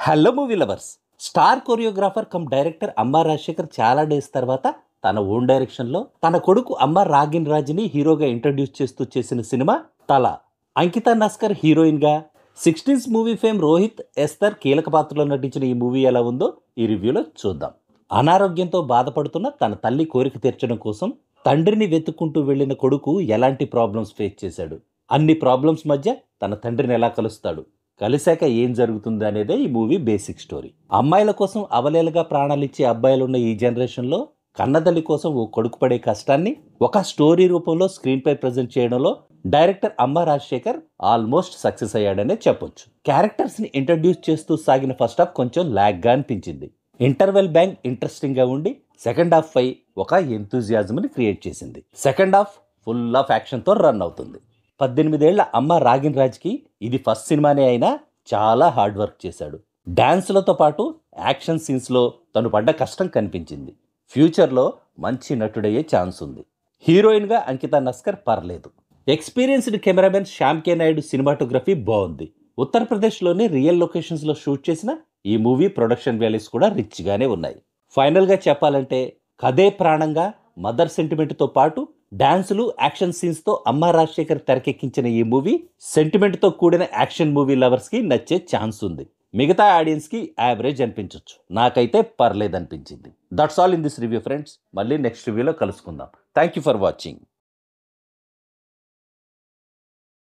Hello movie lovers. Star choreographer come director అమ్మ రాజశేఖర్ చాలా days తర్వాత తన ఓన్ డైరెక్షన్లో తన కొడుకు అమ్మ రాగిన్ రాజ్ని హీరోగా ఇంట్రడ్యూస్ చేస్తూ చేసిన సినిమా తల. అంకితా నస్కర్ హీరోయిన్గా, 16th movie fame Rohit Esther కీలక పాత్రలో నటించిన ఈ మూవీ ఎలా ఉందో ఈ రివ్యూలో చూద్దాం. అనారోగ్యంతో బాధపడుతున్న తన తల్లి కోరిక తీర్చడం కోసం తండ్రిని వెతుక్కుంటూ వెళ్ళిన కొడుకు ఎలాంటి ప్రాబ్లమ్స్ ఫేస్ చేశాడు, అన్ని ప్రాబ్లమ్స్ మధ్య తన తండ్రిని ఎలా కలుస్తాడు, కలిశాక ఏం జరుగుతుంది అనేదే ఈ మూవీ బేసిక్ స్టోరీ. అమ్మాయిల కోసం అవలేలుగా ప్రాణాలిచ్చే అబ్బాయిలున్న ఈ జనరేషన్లో కన్నతల్లి కోసం ఓ కొడుకు పడే కష్టాన్ని ఒక స్టోరీ రూపంలో స్క్రీన్ పై ప్రజెంట్ చేయడంలో డైరెక్టర్ అమ్మ రాజశేఖర్ ఆల్మోస్ట్ సక్సెస్ అయ్యాడనే చెప్పొచ్చు. క్యారెక్టర్స్ని ఇంట్రడ్యూస్ చేస్తూ సాగిన ఫస్ట్ హాఫ్ కొంచెం ల్యాగ్గా అనిపించింది. ఇంటర్వెల్ బ్యాంక్ ఇంట్రెస్టింగ్గా ఉండి సెకండ్ హాఫ్ పై ఒక ఎంతూజియాజంని క్రియేట్ చేసింది. సెకండ్ హాఫ్ ఫుల్ ఆఫ్ యాక్షన్తో రన్ అవుతుంది. 18 ఏళ్ల అమ్మ రాగిన్ రాజ్కి ఇది ఫస్ట్ సినిమానే అయినా చాలా హార్డ్ వర్క్ చేశాడు. డ్యాన్స్లతో పాటు యాక్షన్ సీన్స్లో తను పడ్డ కష్టం కనిపించింది. ఫ్యూచర్లో మంచి నటుడయ్యే ఛాన్స్ ఉంది. హీరోయిన్గా అంకితా నస్కర్ పర్లేదు. ఎక్స్పీరియన్స్డ్ కెమెరామెన్ శ్యామ్ కే నాయుడు సినిమాటోగ్రఫీ బాగుంది. ఉత్తరప్రదేశ్లోని రియల్ లొకేషన్స్లో షూట్ చేసిన ఈ మూవీ ప్రొడక్షన్ వాల్యూస్ కూడా రిచ్గానే ఉన్నాయి. ఫైనల్గా చెప్పాలంటే కథే ప్రాణంగా మదర్ సెంటిమెంట్తో పాటు డాన్సులు, యాక్షన్ సీన్స్తో అమ్మ రాజశేఖర్ తెరకెక్కించిన ఈ మూవీ సెంటిమెంట్తో కూడిన యాక్షన్ మూవీ లవర్స్కి నచ్చే ఛాన్స్ ఉంది. మిగతా ఆడియన్స్కి యావరేజ్ అనిపించవచ్చు. నాకైతే పర్లేదు అనిపించింది. That's all in this review friends. మళ్ళీ నెక్స్ట్ రివ్యూలో కలుసుకుందాం. Thank you for watching.